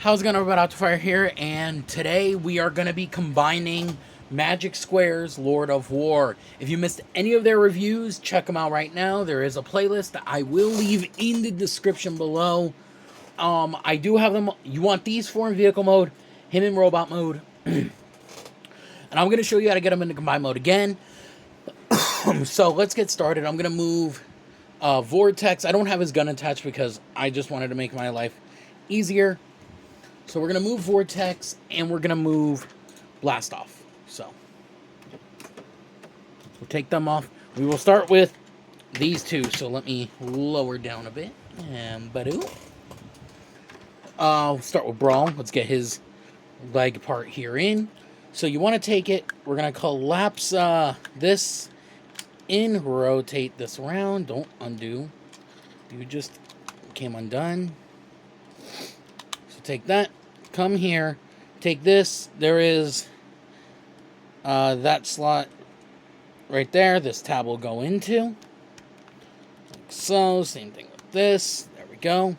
How's it going, everybody? Out to Fire here, and today we are going to be combining Magic Square's Lord of War. If you missed any of their reviews, check them out right now. There is a playlist that I will leave in the description below. I do have them. You want these four in vehicle mode, him in robot mode, and I'm going to show you how to get them into combined mode again. So let's get started. I'm going to move Vortex. I don't have his gun attached because I just wanted to make my life easier. So we're going to move Vortex, and we're going to move Blast Off. So we'll take them off. We will start with these two. So let me lower down a bit. And Badoo. We'll start with Brawl. Let's get his leg part here in. So you want to take it. We're going to collapse this in. Rotate this around. Don't undo. You just came undone. Take that, come here, take this, there is that slot right there, this tab will go into, like so, same thing with this, there we go,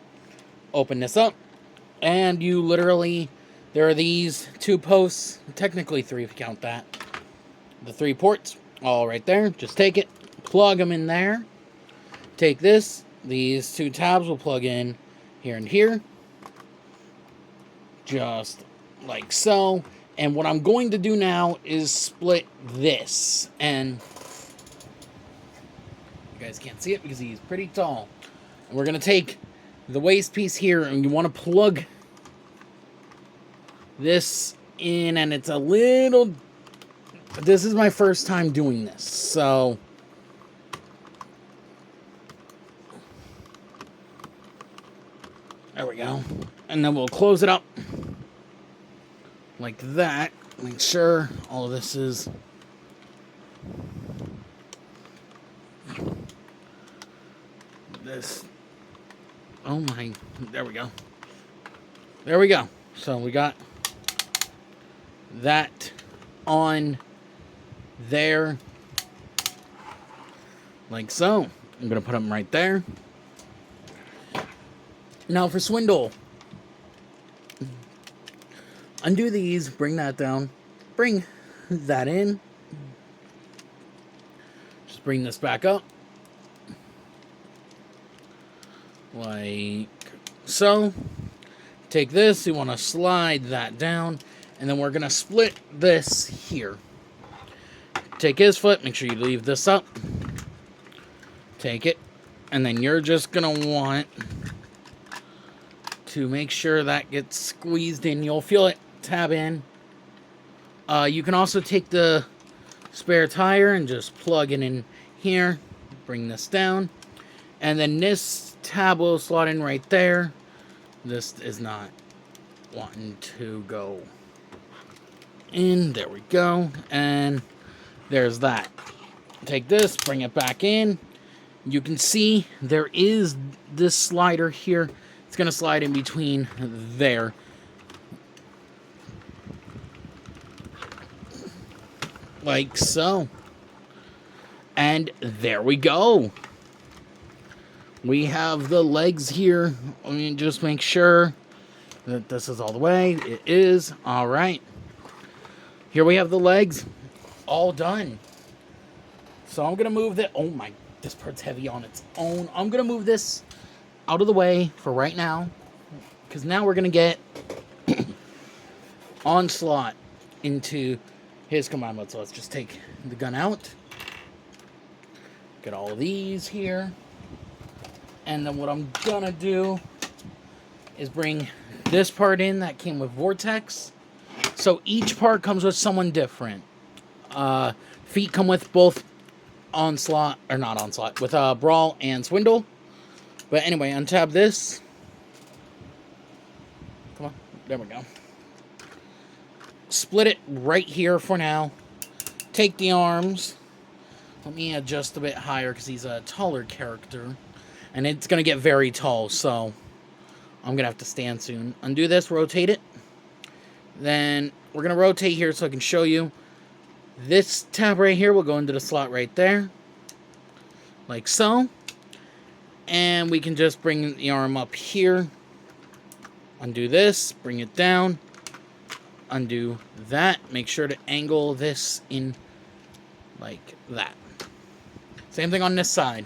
open this up, and you literally, there are these two posts, technically three if you count that, the three ports, all right there, just take it, plug them in there, take this, these two tabs will plug in here and here, just like so. And what I'm going to do now is split this. And you guys can't see it because he's pretty tall. And we're going to take the waist piece here, and you want to plug this in. And it's a little... This is my first time doing this. So... There we go. And then we'll close it up like that. Make sure all of this is this. Oh my, there we go. There we go. So we got that on there like so. I'm going to put them right there. Now for Swindle. Undo these, bring that down, bring that in. Just bring this back up. Like so. Take this, you want to slide that down, and then we're going to split this here. Take his foot, make sure you leave this up. Take it, and then you're just going to want to make sure that gets squeezed in. You'll feel it tab in. You can also take the spare tire and just plug it in here. Bring this down. And then this tab will slot in right there. This is not wanting to go in. There we go. And there's that. Take this, bring it back in. You can see there is this slider here. It's going to slide in between there. Like so. And there we go. We have the legs here. Let me just make sure that this is all the way. It is. All right. Here we have the legs. All done. So I'm going to move that. Oh my, this part's heavy on its own. I'm going to move this out of the way for right now, because now we're going to get Onslaught into his combined mode. So let's just take the gun out, get all of these here, and then what I'm gonna do is bring this part in that came with Vortex. So each part comes with someone different. Feet come with both Onslaught, or not Onslaught, with Brawl and Swindle. But anyway, untab this. Come on, there we go. Split it right here for now. Take the arms. Let me adjust a bit higher because he's a taller character. And it's going to get very tall, so I'm going to have to stand soon. Undo this, rotate it. Then we're going to rotate here so I can show you. This tab right here will go into the slot right there. Like so. And we can just bring the arm up here. Undo this, bring it down, undo that. Make sure to angle this in like that. Same thing on this side.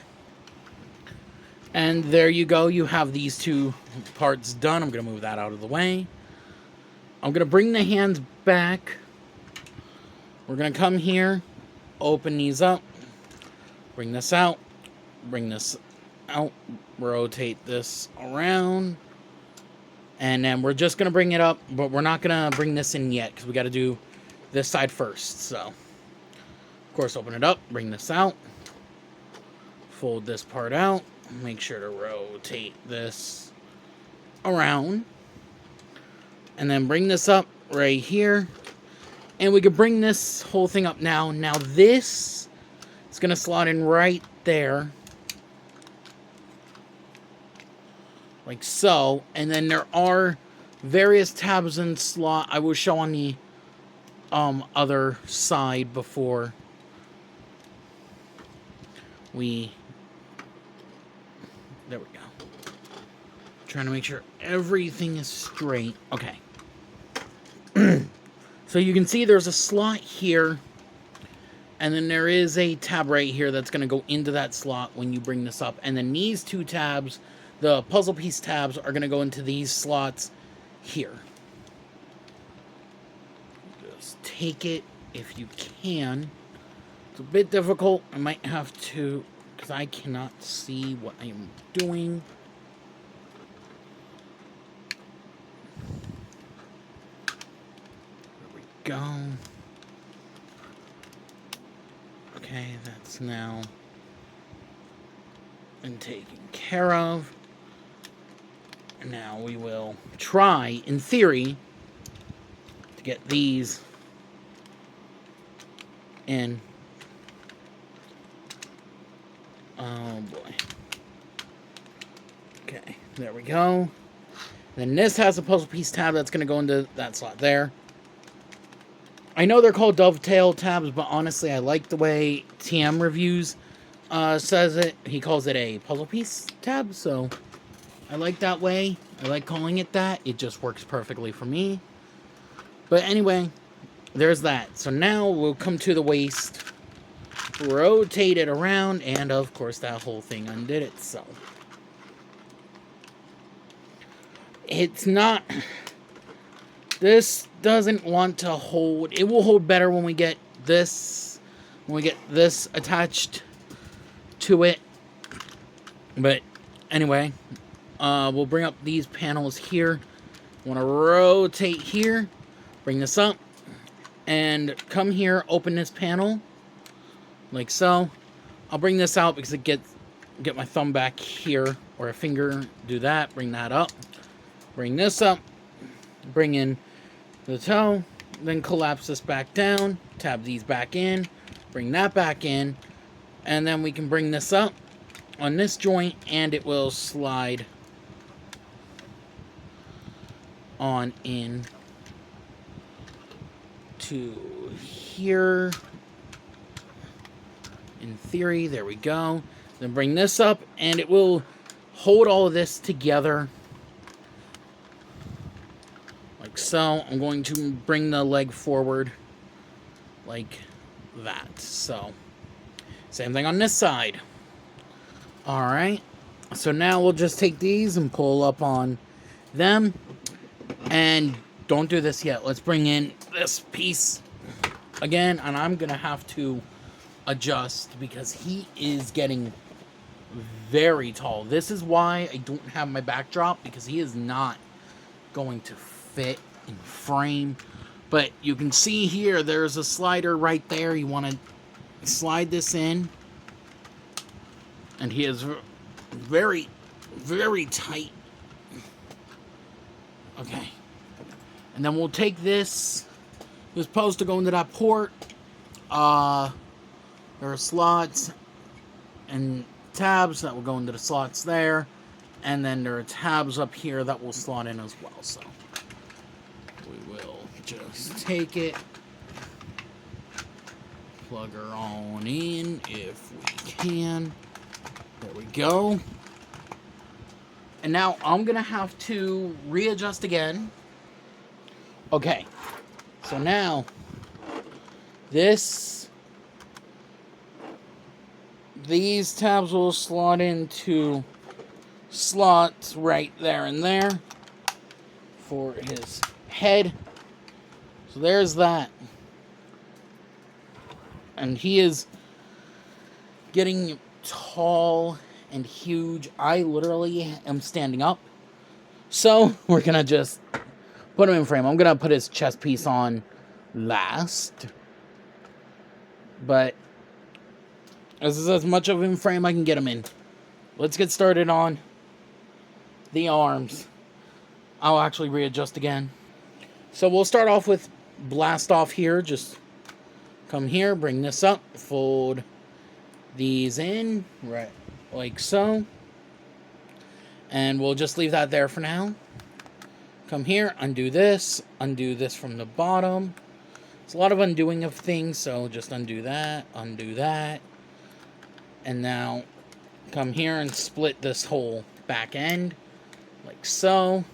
And there you go. You have these two parts done. I'm going to move that out of the way. I'm going to bring the hands back. We're going to come here, open these up, bring this out, bring this out, rotate this around. And then we're just going to bring it up, but we're not going to bring this in yet because we got to do this side first. So, of course, open it up, bring this out, fold this part out, make sure to rotate this around, and then bring this up right here. And we can bring this whole thing up now. Now this is going to slot in right there. Like so, and then there are various tabs and slot. I will show on the other side before we. There we go. Trying to make sure everything is straight. Okay. So you can see there's a slot here, and then there is a tab right here that's going to go into that slot when you bring this up, and then these two tabs. The puzzle piece tabs are going to go into these slots here. Just take it if you can. It's a bit difficult. I might have to, because I cannot see what I am doing. There we go. Okay, that's now been taken care of. Now we will try, in theory, to get these in. Oh boy. Okay, there we go. Then this has a puzzle piece tab that's going to go into that slot there. I know they're called dovetail tabs, but honestly, I like the way TM Reviews says it. He calls it a puzzle piece tab, so I like that way. I like calling it that. It just works perfectly for me. But anyway, there's that. So now we'll come to the waist, rotate it around, and of course that whole thing undid itself. It's not... This doesn't want to hold... It will hold better when we get this... When we get this attached to it. But anyway... we'll bring up these panels here. Want to rotate here, bring this up, and come here, open this panel, like so. I'll bring this out because it get my thumb back here, or a finger, do that, bring that up, bring this up, bring in the toe, then collapse this back down, tab these back in, bring that back in, and then we can bring this up on this joint, and it will slide on in to here. In theory, there we go. Then bring this up, and it will hold all of this together. Like so. I'm going to bring the leg forward like that. So, same thing on this side. Alright. So now we'll just take these and pull up on them. And don't do this yet. Let's bring in this piece again. And I'm going to have to adjust because he is getting very tall. This is why I don't have my backdrop, because he is not going to fit in frame. But you can see here, there's a slider right there. You want to slide this in. And he is very, very tight. Okay. And then we'll take this post to go into that port. There are slots and tabs that will go into the slots there. And then there are tabs up here that will slot in as well. So we will just take it, plug her on in if we can. There we go. And now I'm going to have to readjust again. Okay. So now, these tabs will slot into slots right there and there for his head. So there's that. And he is getting tall and huge. I literally am standing up. So we're going to just put him in frame. I'm going to put his chest piece on last. But this is as much of in frame I can get him in. Let's get started on the arms. I'll actually readjust again. So we'll start off with blast off here. Just come here, bring this up, fold these in, right, like so. And we'll just leave that there for now. Come here, undo this from the bottom. It's a lot of undoing of things, so just undo that. And now come here and split this whole back end, like so.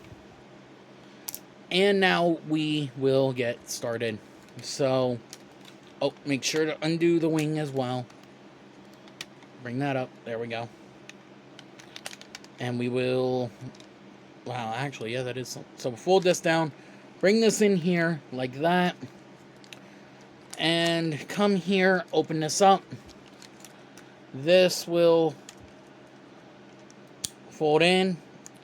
And now we will get started. So, make sure to undo the wing as well. Bring that up. There we go. And we will... Wow, actually, yeah, that is... So fold this down. Bring this in here, like that. And come here, open this up. This will fold in.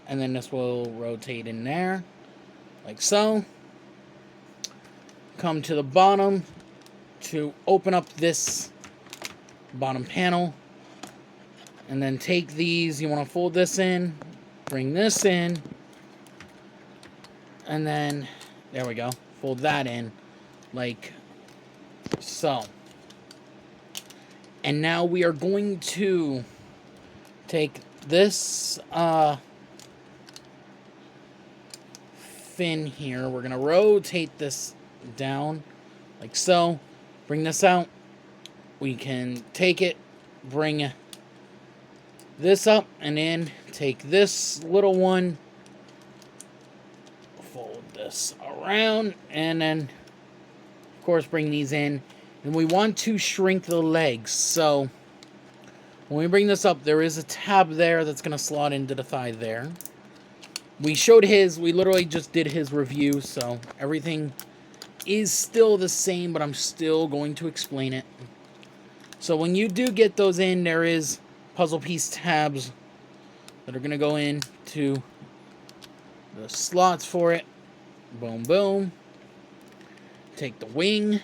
And then this will rotate in there. Like so. Come to the bottom to open up this bottom panel. And then take these. You want to fold this in. Bring this in. And then, there we go. Fold that in. Like so. And now we are going to take this fin here. We're going to rotate this down like so. Bring this out. We can take it, bring this up and in. Take this little one, fold this around, and then, of course, bring these in. And we want to shrink the legs. So when we bring this up, there is a tab there that's going to slot into the thigh there. We literally just did his review, so everything is still the same, but I'm still going to explain it. So when you do get those in, there is puzzle piece tabs that are going to go into the slots for it. Boom, boom. Take the wing,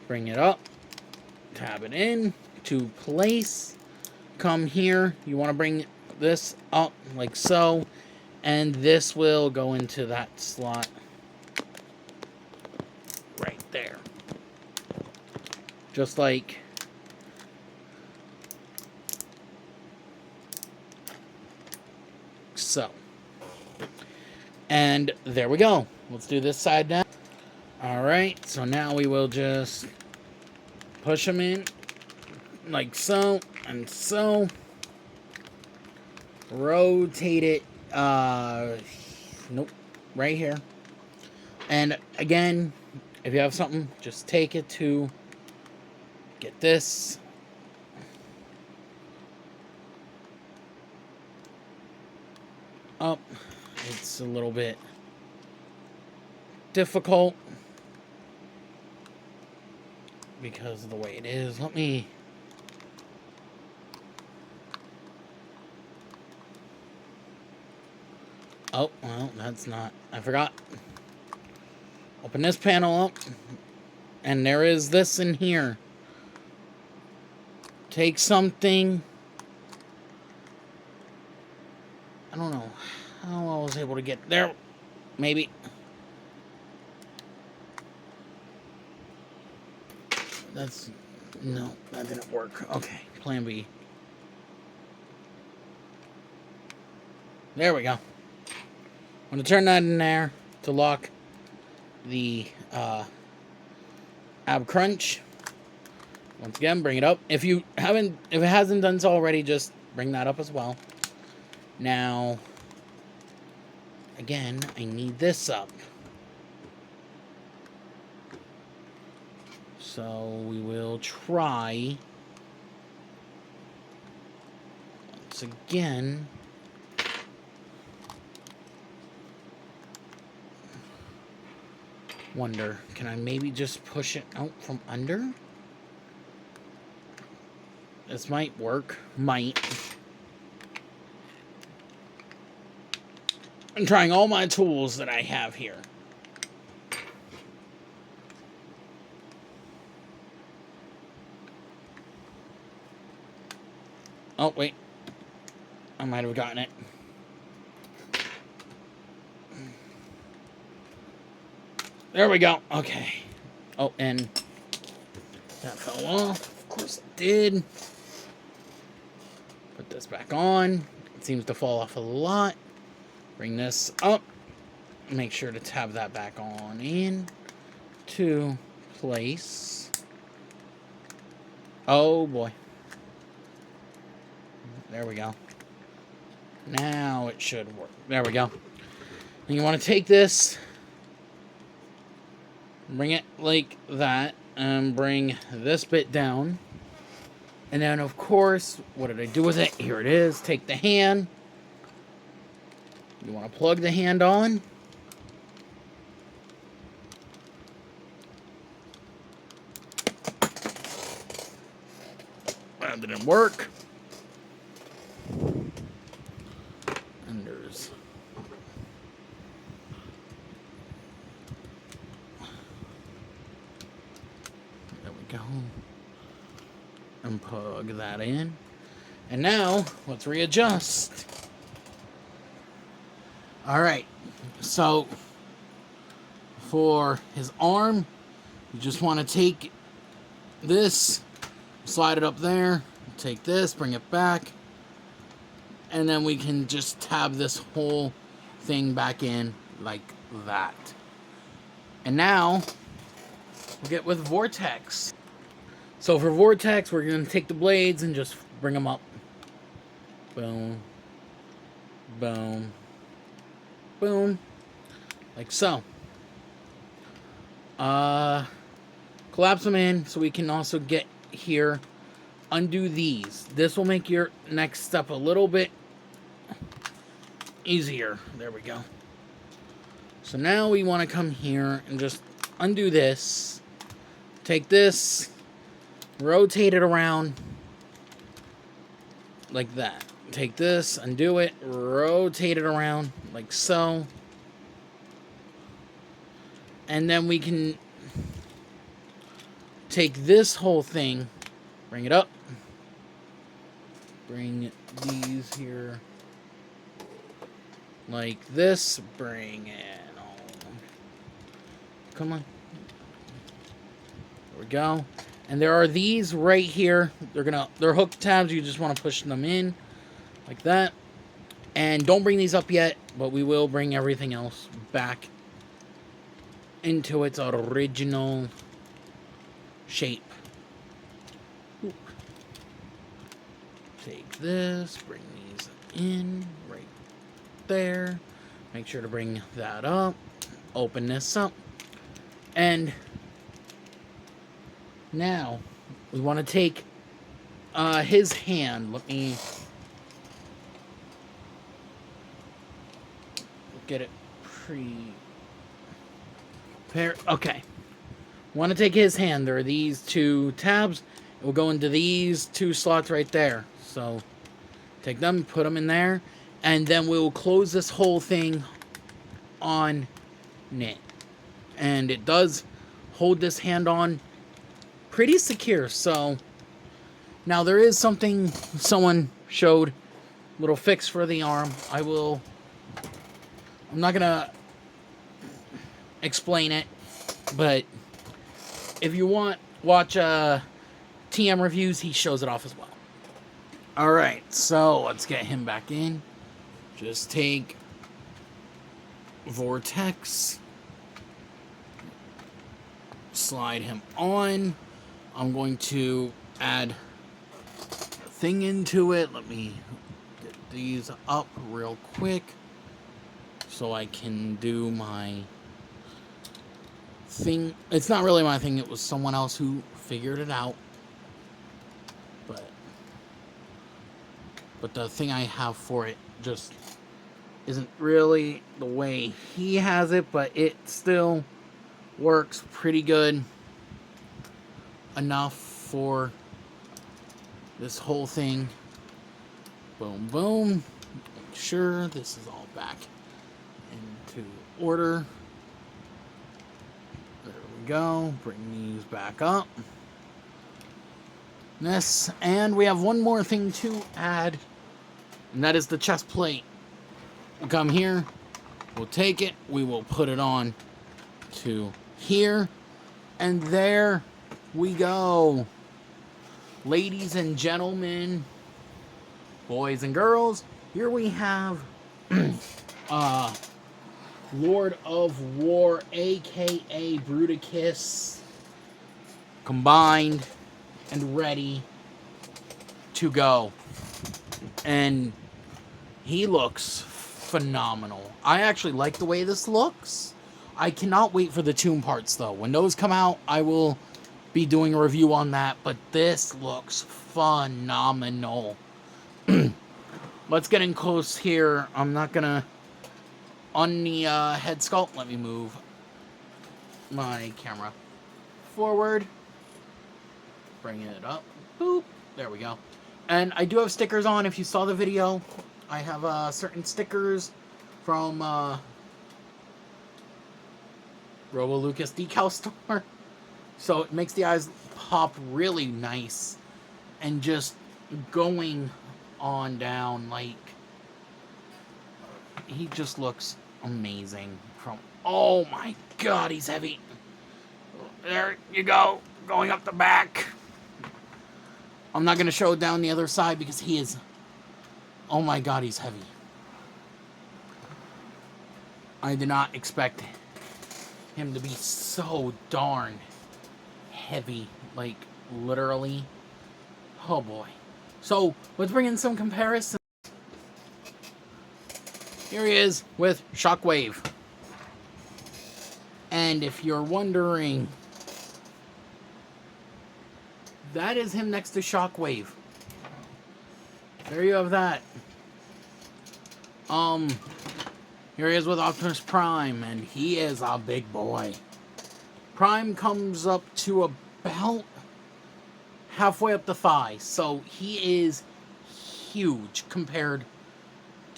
bring it up, tab it in to place. Come here. You want to bring this up like so, and this will go into that slot right there. Just like so. And there we go. Let's do this side now. Alright, so now we will just push them in like so and so. Rotate it, nope, right here. And again, if you have something, just take it to get this. Up. It's a little bit difficult because of the way it is. Let me... Oh, well, that's not... I forgot. Open this panel up. And there is this in here. Take something... I don't know how I was able to get there. Maybe. That's... No, that didn't work. Okay, plan B. There we go. I'm going to turn that in there to lock the ab crunch. Once again, bring it up. If it hasn't done so already, just bring that up as well. Now, again, I need this up. So we will try once again. Wonder, can I maybe just push it out from under? This might work. Might. I'm trying all my tools that I have here. Oh, wait. I might have gotten it. There we go. Okay. Oh, and that fell off. Of course it did. Put this back on. It seems to fall off a lot. Bring this up. Make sure to tab that back on in to place. Oh boy. There we go. Now it should work. There we go. And you want to take this, bring it like that, and bring this bit down. And then, of course, what did I do with it? Here it is. Take the hand. You want to plug the hand on. That didn't work. And there's... There we go. And plug that in. And now, let's readjust. Alright, so for his arm, you just want to take this, slide it up there, take this, bring it back, and then we can just tab this whole thing back in like that. And now, we'll get with Vortex. So for Vortex, we're going to take the blades and just bring them up. Boom. Boom. Boom. Like so. Collapse them in so we can also get here. Undo these. This will make your next step a little bit easier. There we go. So now we want to come here and just undo this. Take this. Rotate it around. Like that. Take this, undo it, rotate it around like so. And then we can take this whole thing, bring it up, bring these here like this, bring it on. Come on. There we go. And there are these right here. They're hook tabs. You just want to push them in. Like that. And don't bring these up yet, but we will bring everything else back into its original shape. Ooh. Take this, bring these in right there. Make sure to bring that up. Open this up. And now we want to take his hand. Let me get it pre-paired. Okay. Want to take his hand. There are these two tabs. It will go into these two slots right there. So take them, put them in there, and then we'll close this whole thing on it. And it does hold this hand on pretty secure. So now there is something someone showed, little fix for the arm. I'm not gonna explain it, but if you want, watch TM reviews. He shows it off as well. All right, so let's get him back in. Just take Vortex, slide him on. I'm going to add a thing into it. Let me get these up real quick so I can do my thing. It's not really my thing. It was someone else who figured it out. But the thing I have for it just isn't really the way he has it, but it still works pretty good enough for this whole thing. Boom, boom. Make sure this is all back into order. There we go. Bring these back up. This, and we have one more thing to add, and that is the chest plate. We'll come here, we'll take it, we will put it on to here, and there we go. Ladies and gentlemen, boys and girls, here we have Lord of War, aka Bruticus, combined and ready to go. And he looks phenomenal. I actually like the way this looks. I cannot wait for the tomb parts though. When those come out, I will be doing a review on that, but this looks phenomenal. Let's get in close here. I'm not gonna, on the head sculpt, let me move my camera forward. Bring it up. Boop. There we go. And I do have stickers on. If you saw the video, I have certain stickers from Lucas Decal Store. So it makes the eyes pop really nice. And just going on down, like, he just looks amazing. From, oh my god, he's heavy. There you go. Going up the back. I'm not going to show down the other side because he is... Oh my god, he's heavy. I did not expect him to be so darn heavy. Like, literally. Oh boy. So, let's bring in some comparisons. Here he is with Shockwave. And if you're wondering... That is him next to Shockwave. There you have that. Here he is with Optimus Prime, and he is a big boy. Prime comes up to about halfway up the thigh, so he is huge compared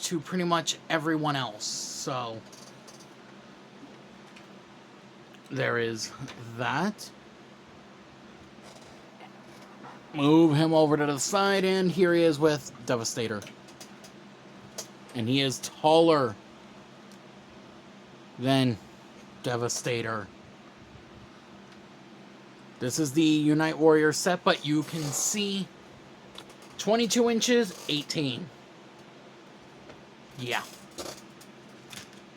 to pretty much everyone else. So there is that. Move him over to the side, and here he is with Devastator. And he is taller than Devastator. This is the Unite Warrior set, but you can see 22 inches, 18. Yeah.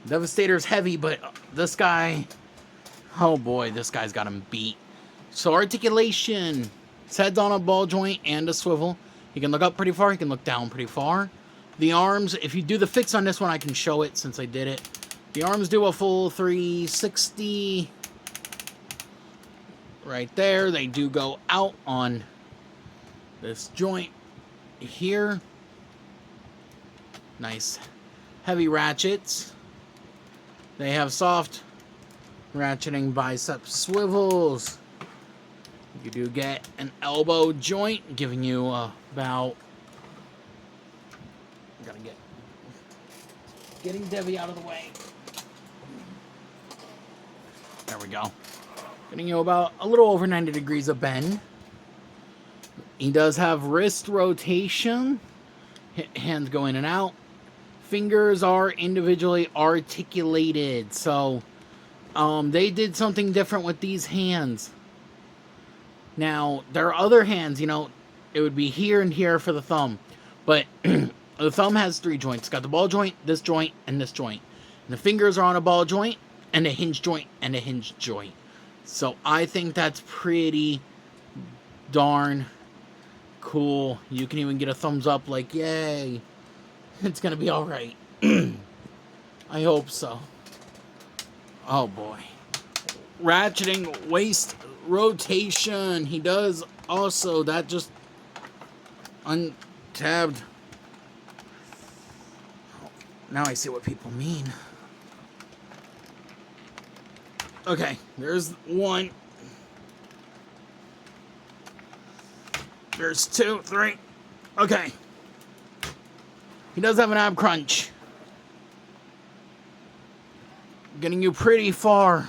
Devastator's heavy, but this guy... Oh boy, this guy's got him beat. So articulation... His head's on a ball joint and a swivel. He can look up pretty far. He can look down pretty far. The arms, if you do the fix on this one, I can show it since I did it. The arms do a full 360. Right there. They do go out on this joint here. Nice heavy ratchets. They have soft ratcheting bicep swivels. You do get an elbow joint, giving you about... Gotta getting Debbie out of the way. There we go. Getting you about a little over 90 degrees of bend. He does have wrist rotation. Hands go in and out. Fingers are individually articulated. So, they did something different with these hands. Now, there are other hands, you know, it would be here and here for the thumb. But the thumb has 3 joints. It's got the ball joint, this joint, and this joint. And the fingers are on a ball joint, and a hinge joint, and a hinge joint. So I think that's pretty darn cool. You can even get a thumbs up like, yay. It's gonna be alright. I hope so. Oh boy. Ratcheting waist rotation. He does also. That just untabbed. Now I see what people mean. Okay, there's one. There's 2, 3. Okay. He does have an ab crunch. Getting you pretty far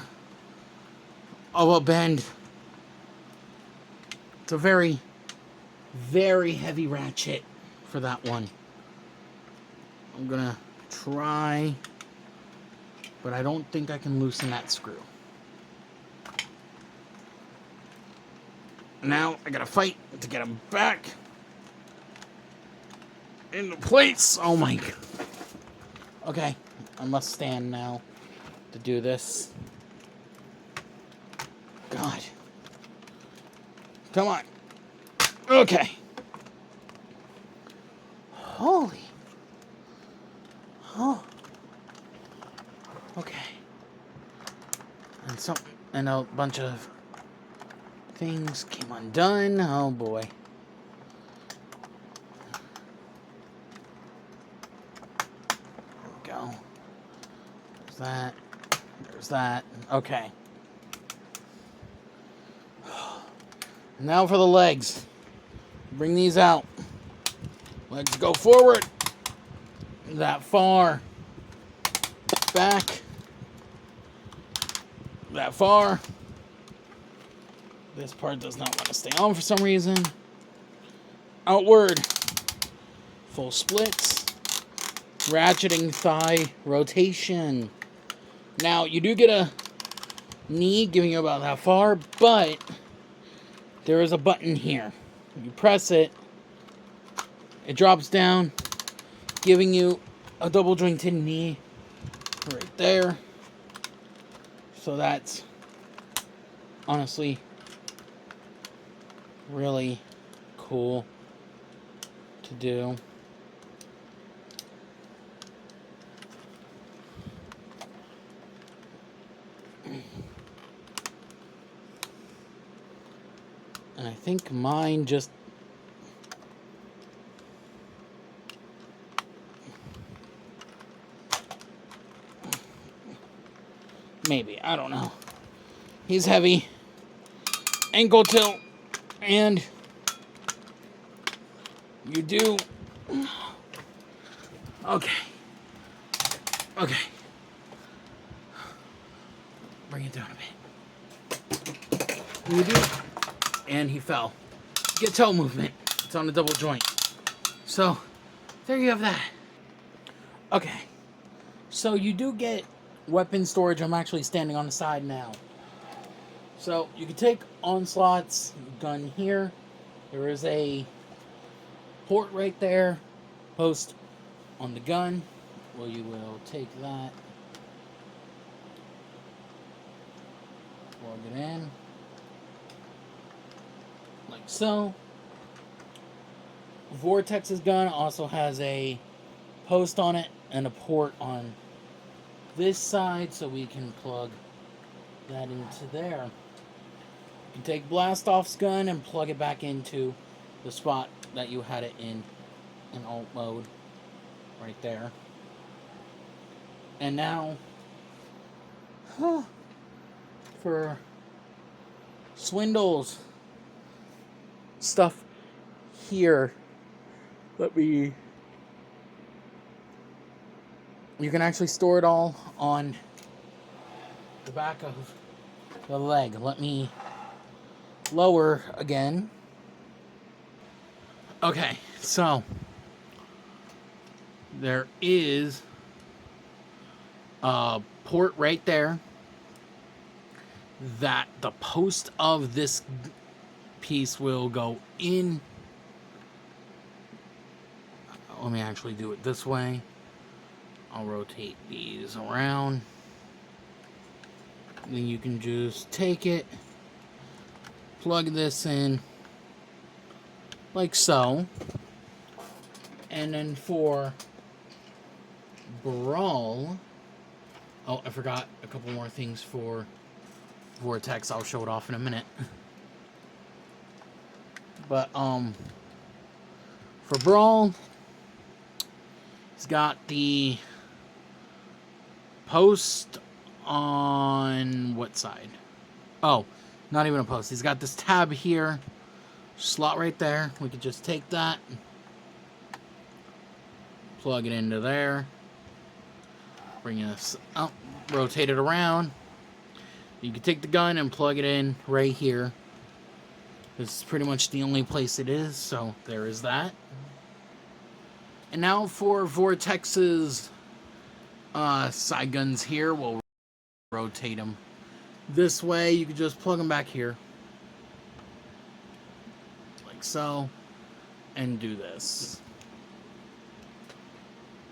of a bend. It's a very, very heavy ratchet for that one. I'm gonna try, but I don't think I can loosen that screw. Now I gotta fight to get him back into place. Oh my god. Okay, I must stand now to do this. God. Come on. Okay. Holy. Oh. Okay. And a bunch of things came undone. Oh boy. There we go. There's that. There's that. Okay. Now for the legs. Bring these out. Legs go forward. That far. Back. That far. This part does not want to stay on for some reason. Outward. Full splits. Ratcheting thigh rotation. Now, you do get a knee giving you about that far, but there is a button here. You press it, it drops down, giving you a double jointed knee right there. So that's honestly really cool to do. And I think mine just maybe, I don't know. He's heavy. Ankle tilt. And you do. Okay. Okay. Bring it down a bit. You do. And he fell. Get toe movement. It's on a double joint. So, there you have that. Okay. So you do get weapon storage. I'm actually standing on the side now. So you can take Onslaught's gun here. There is a port right there. Post on the gun. Well, you will take that. Plug it in. Like so. Vortex's gun also has a post on it and a port on this side, so we can plug that into there. You can take Blastoff's gun and plug it back into the spot that you had it in alt mode, right there. And now, for Swindle's stuff here, you can actually store it all on the back of the leg. Let me lower again. Okay, so there is a port right there that the post of this piece will go in. Let me actually do it this way. I'll rotate these around. Then you can just take it, plug this in like so. And then for Brawl. Oh, I forgot a couple more things for Vortex. I'll show it off in a minute. But, for Brawl, he's got the post on what side? Oh, not even a post. He's got this tab here, slot right there. We could just take that, plug it into there, bring this up, rotate it around. You can take the gun and plug it in right here. This is pretty much the only place it is, so there is that. And now for Vortex's side guns here, we'll rotate them this way. You can just plug them back here, like so, and do this.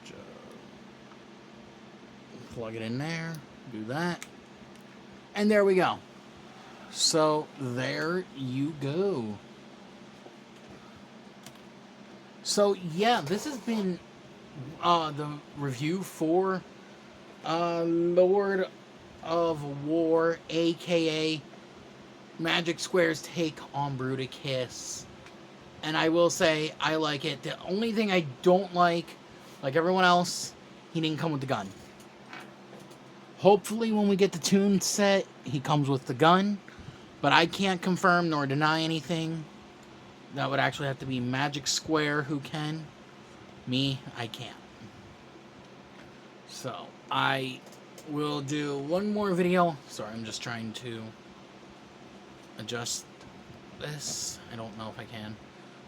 Just plug it in there, do that, and there we go. So there you go. So yeah, this has been the review for Lord of War, aka Magic Square's take on Bruticus. And I will say, I like it. The only thing I don't like everyone else, he didn't come with the gun. Hopefully when we get the tune set, he comes with the gun. But I can't confirm nor deny anything. That would actually have to be Magic Square who can. Me, I can't. So, I will do one more video. Sorry, I'm just trying to adjust this. I don't know if I can.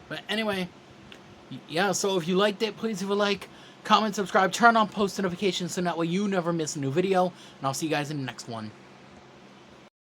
But anyway, yeah, so if you liked it, please leave a like, comment, subscribe, turn on post notifications so that way you never miss a new video. And I'll see you guys in the next one.